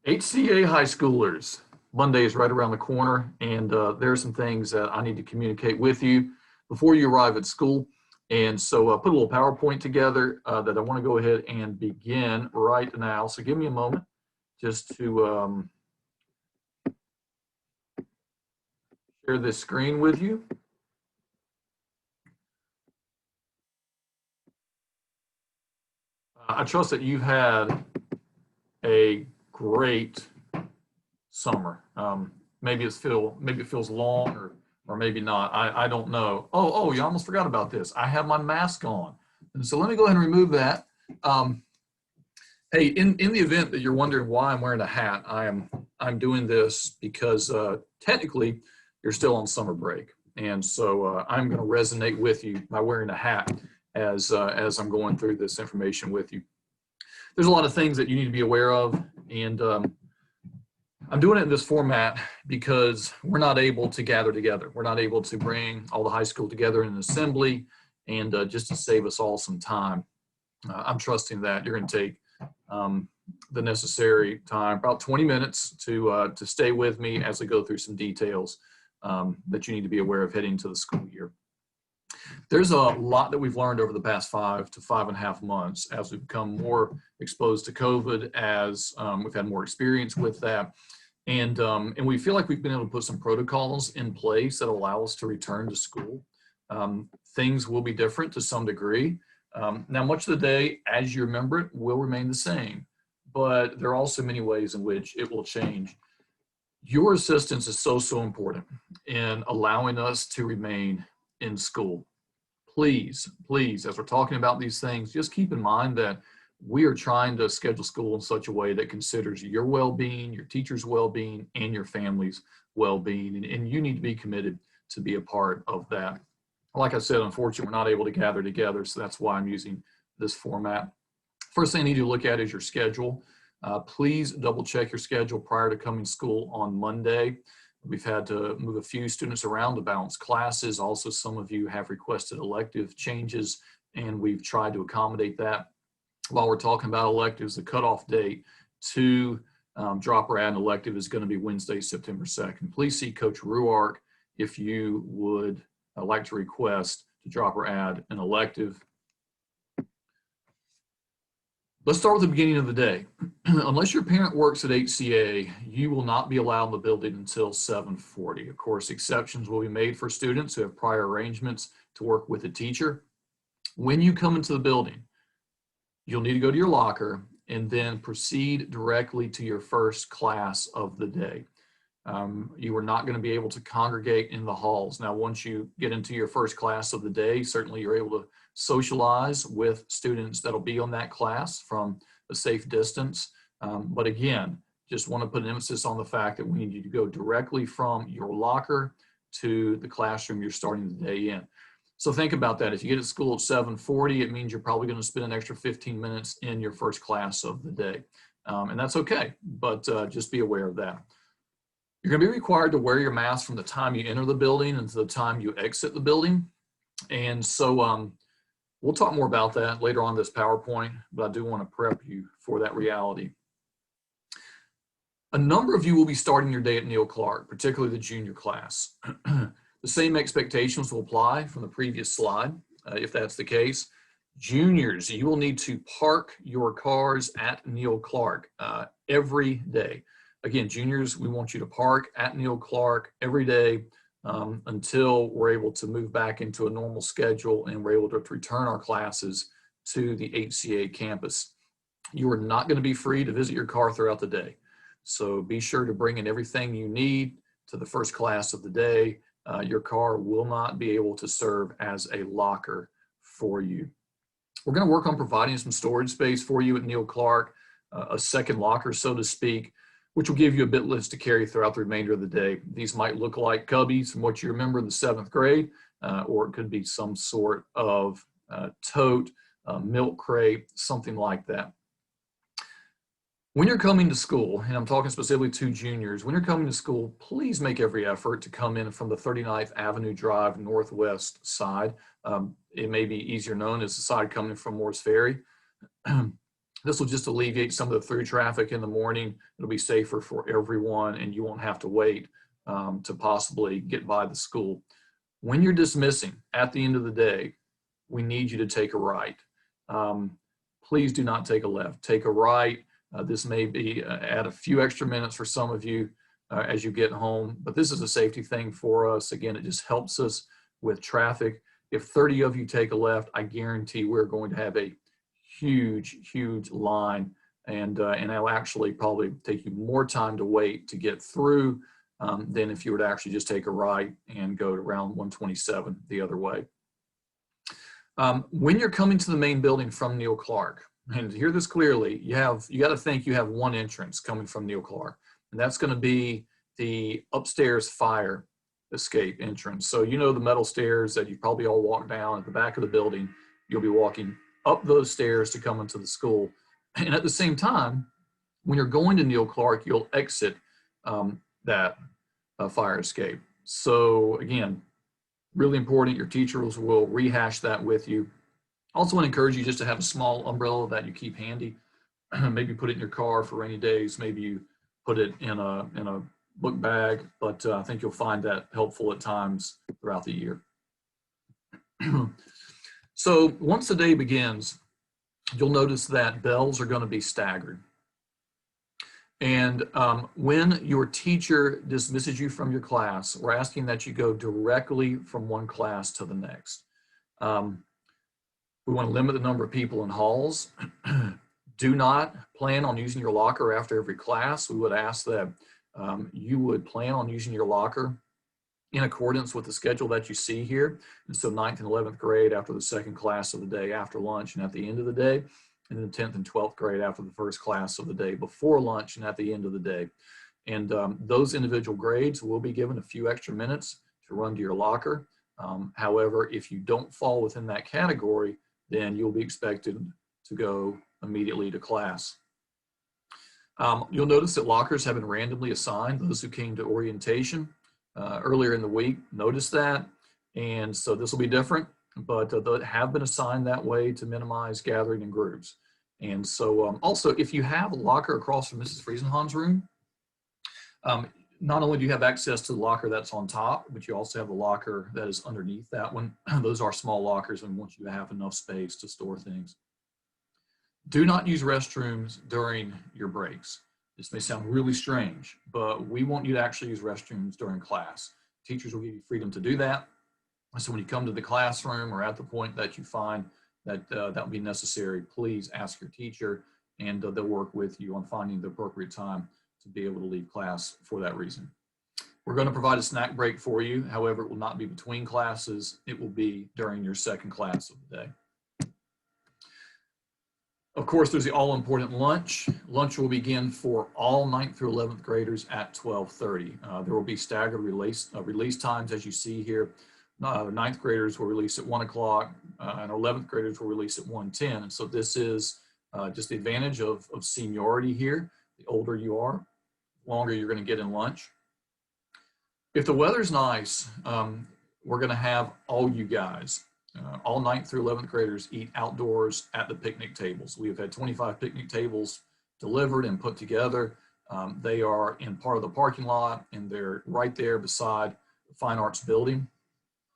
HCA high schoolers, Monday is right around the corner, and there are some things that I need to communicate with you before you arrive at school. And so put a little PowerPoint together that I want to go ahead and begin right now. So give me a moment just to share this screen with you. I trust that you've had a great summer. Maybe it feels long or maybe not. I don't know. Oh, you almost forgot about this. I have my mask on. And so let me go ahead and remove that. Hey, in the event that you're wondering why I'm wearing a hat, I'm doing this because technically you're still on summer break. And so I'm going to resonate with you by wearing a hat as I'm going through this information with you. There's a lot of things that you need to be aware of, and I'm doing it in this format because we're not able to gather together. We're not able to bring all the high school together in an assembly, and just to save us all some time, I'm trusting that you're going to take the necessary time, about 20 minutes, to stay with me as I go through some details that you need to be aware of heading to the school year. There's a lot that we've learned over the past 5 to 5.5 months as we've become more exposed to COVID, as we've had more experience with that. And we feel like we've been able to put some protocols in place that allow us to return to school. Things will be different to some degree. Now, much of the day, as you remember it, will remain the same, but there are also many ways in which it will change. Your assistance is so important in allowing us to remain in school. Please, as we're talking about these things, just keep in mind that we are trying to schedule school in such a way that considers your well-being, your teacher's well-being, and your family's well-being, and you need to be committed to be a part of that. Like I said, unfortunately, we're not able to gather together, so that's why I'm using this format. First thing you need to look at is your schedule. Please double check your schedule prior to coming to school on Monday. We've had to move a few students around to balance classes. Also, some of you have requested elective changes, and we've tried to accommodate that. While we're talking about electives, the cutoff date to drop or add an elective is going to be Wednesday, September 2nd. Please see Coach Ruark if you would like to request to drop or add an elective. Let's start with the beginning of the day. Unless your parent works at HCA, you will not be allowed in the building until 7:40. Of course, exceptions will be made for students who have prior arrangements to work with a teacher. When you come into the building, you'll need to go to your locker and then proceed directly to your first class of the day. You are not going to be able to congregate in the halls. Now, once you get into your first class of the day, certainly you're able to socialize with students that'll be on that class from a safe distance. But again, just want to put an emphasis on the fact that we need you to go directly from your locker to the classroom you're starting the day in. So think about that. If you get to school at 7:40, it means you're probably going to spend an extra 15 minutes in your first class of the day. And that's okay, but just be aware of that. You're going to be required to wear your mask from the time you enter the building until the time you exit the building. And so we'll talk more about that later on this PowerPoint, but I do want to prep you for that reality. A number of you will be starting your day at Neill Clark, particularly the junior class. The same expectations will apply from the previous slide, if that's the case. Juniors, you will need to park your cars at Neill Clark every day. Again, juniors, we want you to park at Neill Clark every day until we're able to move back into a normal schedule and we're able to return our classes to the HCA campus. You are not going to be free to visit your car throughout the day. So be sure to bring in everything you need to the first class of the day. Your car will not be able to serve as a locker for you. We're going to work on providing some storage space for you at Neill Clark, a second locker, so to speak, which will give you a bit less to carry throughout the remainder of the day. These might look like cubbies from what you remember in the 7th grade, or it could be some sort of tote, milk crate, something like that. When you're coming to school, and I'm talking specifically to juniors, when you're coming to school, please make every effort to come in from the 39th Avenue Drive northwest side. It may be easier known as the side coming from Morris Ferry. This will just alleviate some of the through traffic in the morning. It'll be safer for everyone, and you won't have to wait to possibly get by the school. When you're dismissing at the end of the day, we need you to take a right. Please do not take a left. Take a right. This may be add a few extra minutes for some of you as you get home, but this is a safety thing for us. Again, it just helps us with traffic. If 30 of you take a left, I guarantee we're going to have a huge line, and it'll actually probably take you more time to wait to get through than if you were to actually just take a right and go to Route 127 the other way. When you're coming to the main building from Neill Clark, and to hear this clearly, you got to think you have one entrance coming from Neill Clark, and that's going to be the upstairs fire escape entrance. So you know the metal stairs that you probably all walk down at the back of the building. You'll be walking up those stairs to come into the school. And at the same time, when you're going to Neill Clark, you'll exit that fire escape. So again, really important, your teachers will rehash that with you. Also want to encourage you just to have a small umbrella that you keep handy. Maybe put it in your car for rainy days. Maybe you put it in a book bag, but I think you'll find that helpful at times throughout the year. So once the day begins, you'll notice that bells are going to be staggered. And when your teacher dismisses you from your class, we're asking that you go directly from one class to the next. We want to limit the number of people in halls. Do not plan on using your locker after every class. We would ask that you would plan on using your locker in accordance with the schedule that you see here. And so 9th and 11th grade after the second class of the day after lunch and at the end of the day, and then 10th and 12th grade after the first class of the day before lunch and at the end of the day. And those individual grades will be given a few extra minutes to run to your locker. However, if you don't fall within that category, then you'll be expected to go immediately to class. You'll notice that lockers have been randomly assigned. Those who came to orientation earlier in the week noticed that, and so this will be different, but they have been assigned that way to minimize gathering in groups. And so also, if you have a locker across from Mrs. Friesenhahn's room, not only do you have access to the locker that's on top, but you also have the locker that is underneath that one. Those are small lockers, and we want you to have enough space to store things. Do not use restrooms during your breaks. This may sound really strange, but we want you to actually use restrooms during class. Teachers will give you freedom to do that. So when you come to the classroom or at the point that you find that that will be necessary, please ask your teacher, and they'll work with you on finding the appropriate time to be able to leave class for that reason. We're going to provide a snack break for you. However, it will not be between classes. It will be during your second class of the day. Of course, there's the all-important lunch. Lunch will begin for all 9th through 11th graders at 12:30. There will be staggered release times, as you see here. 9th graders will release at 1 o'clock, and 11th graders will release at 1:10. And so this is just the advantage of seniority here. The older you are, the longer you're going to get in lunch. If the weather's nice, we're going to have all you guys, all 9th through 11th graders, eat outdoors at the picnic tables. We have had 25 picnic tables delivered and put together. They are in part of the parking lot, and they're right there beside the Fine Arts building.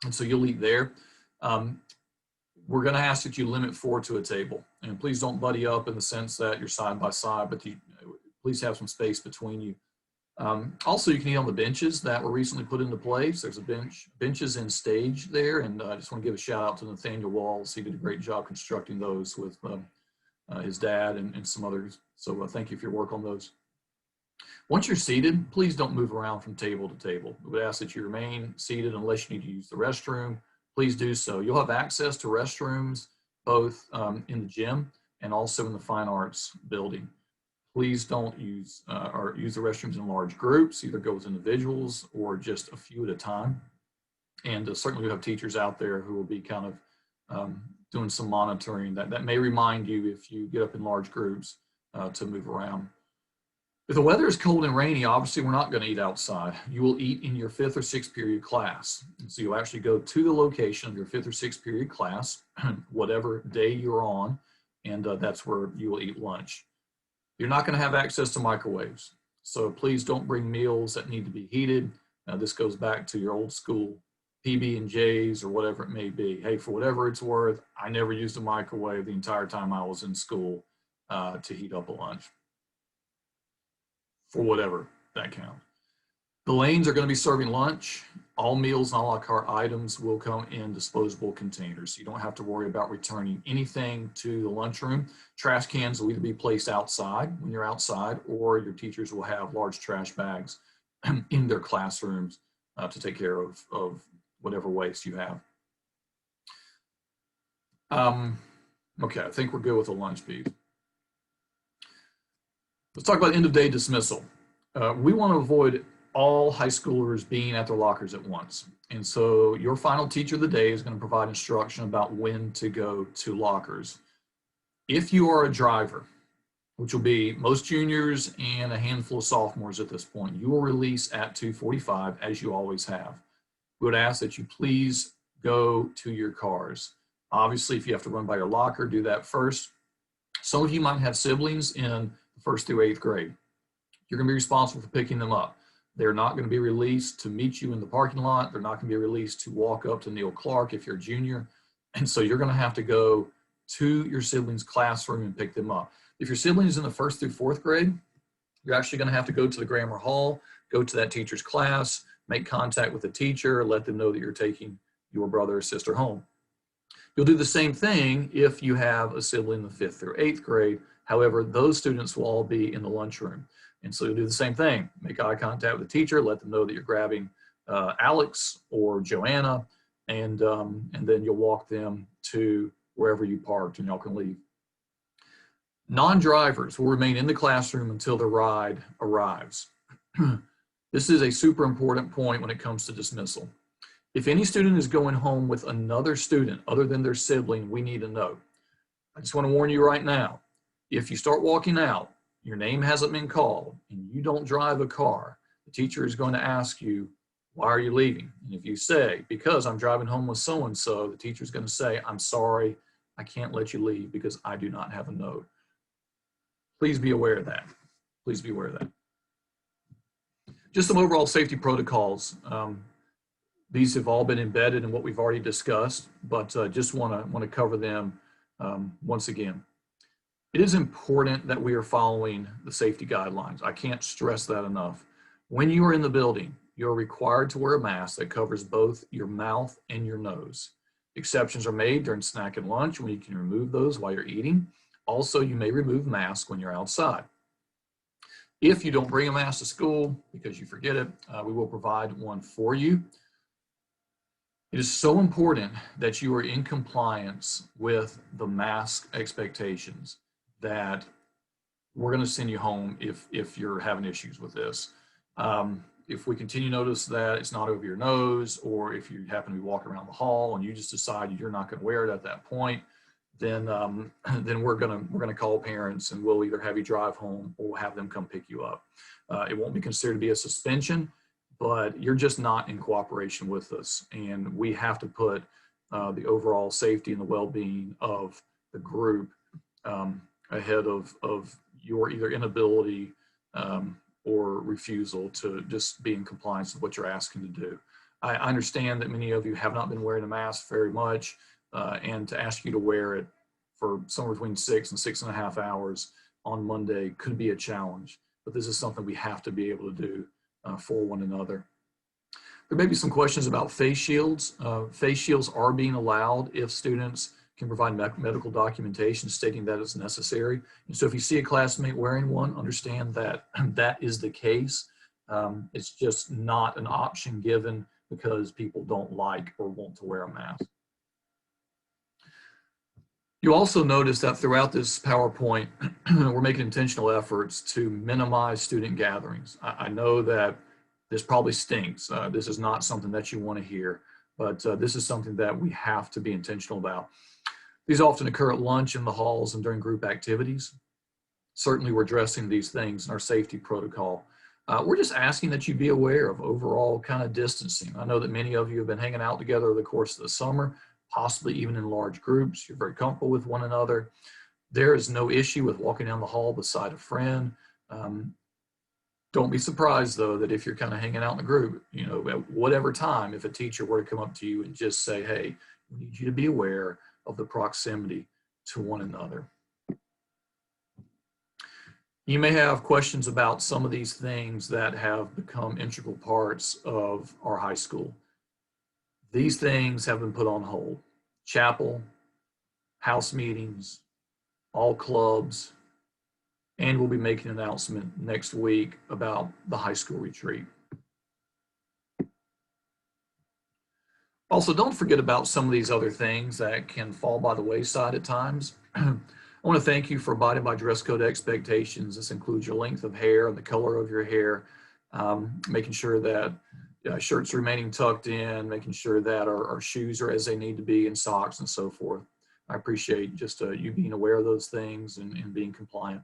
And so you'll eat there. We're going to ask that you limit 4 to a table. And please don't buddy up in the sense that you're side by side, but please have some space between you. Also, you can eat on the benches that were recently put into place. There's benches in stage there, and I just want to give a shout out to Nathaniel Walls. He did a great job constructing those with his dad and some others. So thank you for your work on those. Once you're seated, please don't move around from table to table. We would ask that you remain seated unless you need to use the restroom. Please do so. You'll have access to restrooms both in the gym and also in the Fine Arts building. Please don't use the restrooms in large groups. Either go with individuals or just a few at a time. And certainly we have teachers out there who will be kind of doing some monitoring that may remind you if you get up in large groups to move around. If the weather is cold and rainy, obviously we're not going to eat outside. You will eat in your 5th or 6th period class. And so you'll actually go to the location of your 5th or 6th period class, whatever day you're on, and that's where you will eat lunch. You're not going to have access to microwaves, so please don't bring meals that need to be heated. Now, this goes back to your old school PB&Js or whatever it may be. Hey, for whatever it's worth, I never used a microwave the entire time I was in school to heat up a lunch, for whatever that counts. The lanes are going to be serving lunch. All meals and a la carte items will come in disposable containers. You don't have to worry about returning anything to the lunchroom. Trash cans will either be placed outside when you're outside, or your teachers will have large trash bags in their classrooms to take care of whatever waste you have. Okay, I think we're good with the lunch piece. Let's talk about end of day dismissal. We want to avoid all high schoolers being at their lockers at once. And so your final teacher of the day is going to provide instruction about when to go to lockers. If you are a driver, which will be most juniors and a handful of sophomores at this point, you will release at 2:45 as you always have. We would ask that you please go to your cars. Obviously, if you have to run by your locker, do that first. Some of you might have siblings in the 1st through 8th grade. You're going to be responsible for picking them up. They're not going to be released to meet you in the parking lot. They're not going to be released to walk up to Neill Clark if you're a junior. And so you're going to have to go to your siblings' classroom and pick them up. If your sibling is in the 1st through 4th grade, you're actually going to have to go to the grammar hall, go to that teacher's class, make contact with the teacher, let them know that you're taking your brother or sister home. You'll do the same thing if you have a sibling in the 5th through 8th grade. However, those students will all be in the lunchroom. And so you'll do the same thing. Make eye contact with the teacher, let them know that you're grabbing Alex or Joanna, and then you'll walk them to wherever you parked and y'all can leave. Non-drivers will remain in the classroom until the ride arrives. This is a super important point when it comes to dismissal. If any student is going home with another student other than their sibling, we need to know. I just want to warn you right now, if you start walking out, your name hasn't been called, and you don't drive a car, the teacher is going to ask you, why are you leaving? And if you say, because I'm driving home with so-and-so, the teacher is going to say, I'm sorry, I can't let you leave because I do not have a note. Please be aware of that. Please be aware of that. Just some overall safety protocols. These have all been embedded in what we've already discussed, but just want to cover them once again. It is important that we are following the safety guidelines. I can't stress that enough. When you are in the building, you're required to wear a mask that covers both your mouth and your nose. Exceptions are made during snack and lunch when you can remove those while you're eating. Also, you may remove masks when you're outside. If you don't bring a mask to school because you forget it, we will provide one for you. It is so important that you are in compliance with the mask expectations that we're going to send you home if you're having issues with this. If we continue to notice that it's not over your nose, or if you happen to be walking around the hall and you just decide you're not going to wear it at that point, then we're gonna call parents, and we'll either have you drive home or we'll have them come pick you up. It won't be considered to be a suspension, but you're just not in cooperation with us, and we have to put the overall safety and the well-being of the group ahead of your either inability or refusal to just be in compliance with what you're asking to do. I understand that many of you have not been wearing a mask very much, and to ask you to wear it for somewhere between 6 and 6.5 hours on Monday could be a challenge, but this is something we have to be able to do for one another. There may be some questions about face shields. Face shields are being allowed if students can provide medical documentation stating that it's necessary. And so if you see a classmate wearing one, understand that that is the case. It's just not an option given because people don't like or want to wear a mask. You also notice that throughout this PowerPoint, we're making intentional efforts to minimize student gatherings. I know that this probably stinks. This is not something that you want to hear, but this is something that we have to be intentional about. These often occur at lunch, in the halls, and during group activities. Certainly we're addressing these things in our safety protocol. We're just asking that you be aware of overall kind of distancing. I know that many of you have been hanging out together over the course of the summer, possibly even in large groups. You're very comfortable with one another. There is no issue with walking down the hall beside a friend. Don't be surprised, though, that if you're kind of hanging out in a group, you know, at whatever time, if a teacher were to come up to you and just say, hey, we need you to be aware of the proximity to one another. You may have questions about some of these things that have become integral parts of our high school. These things have been put on hold. Chapel, house meetings, all clubs, and we'll be making an announcement next week about the high school retreat. Also, don't forget about some of these other things that can fall by the wayside at times. I want to thank you for abiding by dress code expectations. This includes your length of hair and the color of your hair, making sure that shirts remaining tucked in, making sure that our shoes are as they need to be, and socks and so forth. I appreciate just you being aware of those things and being compliant.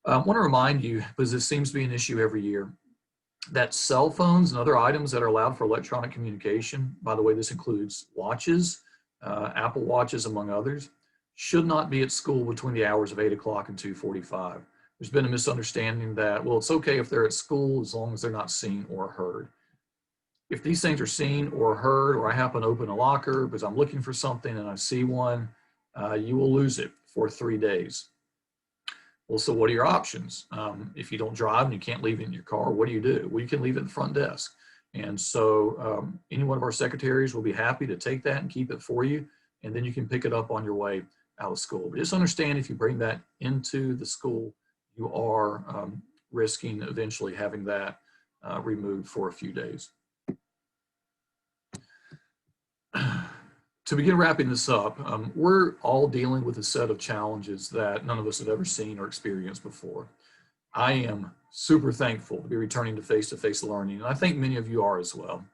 I want to remind you, because this seems to be an issue every year, that cell phones and other items that are allowed for electronic communication, by the way, this includes watches, Apple Watches, among others, should not be at school between the hours of 8 o'clock and 2:45. There's been a misunderstanding that, well, it's okay if they're at school as long as they're not seen or heard. If these things are seen or heard, or I happen to open a locker because I'm looking for something and I see one, you will lose it for 3 days. Well, so what are your options? If you don't drive and you can't leave it in your car, what do? Well, you can leave it at the front desk. And so any one of our secretaries will be happy to take that and keep it for you. And then you can pick it up on your way out of school. But just understand, if you bring that into the school, you are risking eventually having that removed for a few days. To begin wrapping this up, we're all dealing with a set of challenges that none of us have ever seen or experienced before. I am super thankful to be returning to face-to-face learning, and I think many of you are as well.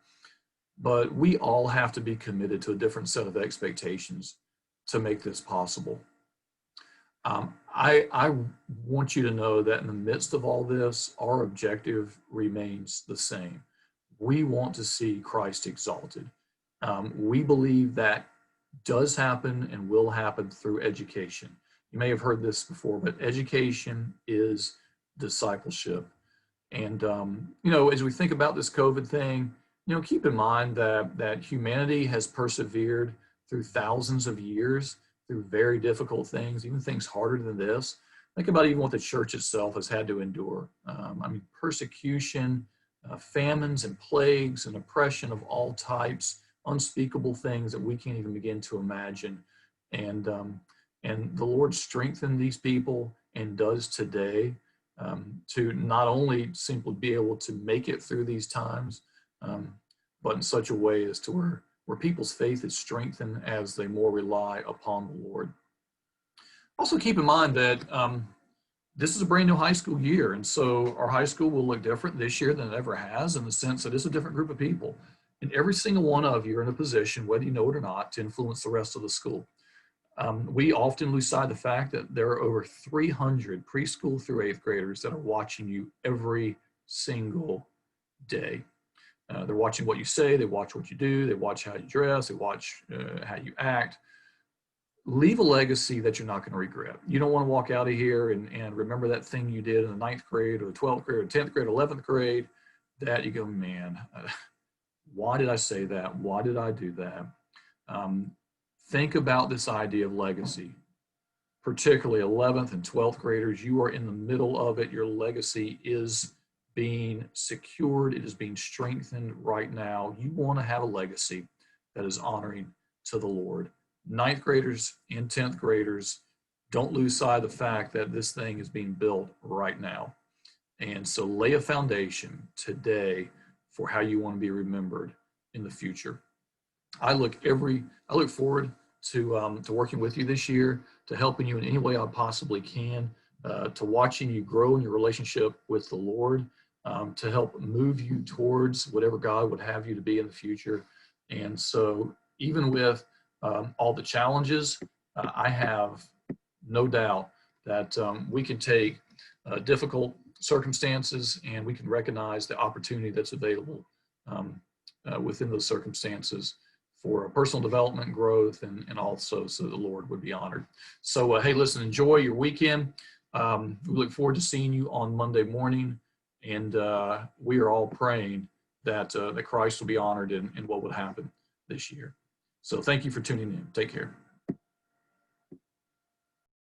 But we all have to be committed to a different set of expectations to make this possible. I want you to know that in the midst of all this, our objective remains the same. We want to see Christ exalted. We believe that does happen and will happen through education. You may have heard this before, but education is discipleship. And, you know, as we think about this COVID thing, you know, keep in mind that humanity has persevered through thousands of years, through very difficult things, even things harder than this. Think about even what the church itself has had to endure. I mean, persecution, famines and plagues and oppression of all types, unspeakable things that we can't even begin to imagine. And the Lord strengthened these people and does today to not only simply be able to make it through these times, but in such a way as to where people's faith is strengthened as they more rely upon the Lord. Also keep in mind that this is a brand new high school year, and so our high school will look different this year than it ever has, in the sense that it's a different group of people. And every single one of you are in a position, whether you know it or not, to influence the rest of the school. We often lose sight of the fact that there are over 300 preschool through 8th graders that are watching you every single day. They're watching what you say, they watch what you do, they watch how you dress, they watch how you act. Leave a legacy that you're not going to regret. You don't want to walk out of here and remember that thing you did in the 9th grade or the 12th grade or 10th grade or 11th grade that you go, man, why did I say that? Why did I do that? Think about this idea of legacy, particularly 11th and 12th graders. You are in the middle of it. Your legacy is being secured. It is being strengthened right now. You want to have a legacy that is honoring to the Lord. 9th graders and 10th graders, don't lose sight of the fact that this thing is being built right now. And so lay a foundation today for how you want to be remembered in the future. I look forward to working with you this year, to helping you in any way I possibly can, to watching you grow in your relationship with the Lord, to help move you towards whatever God would have you to be in the future. And so even with all the challenges, I have no doubt that we can take difficult circumstances and we can recognize the opportunity that's available within those circumstances for personal development, growth, and also so the Lord would be honored. So, hey, listen, enjoy your weekend. We look forward to seeing you on Monday morning, and we are all praying that that Christ will be honored in what would happen this year. So thank you for tuning in. Take care.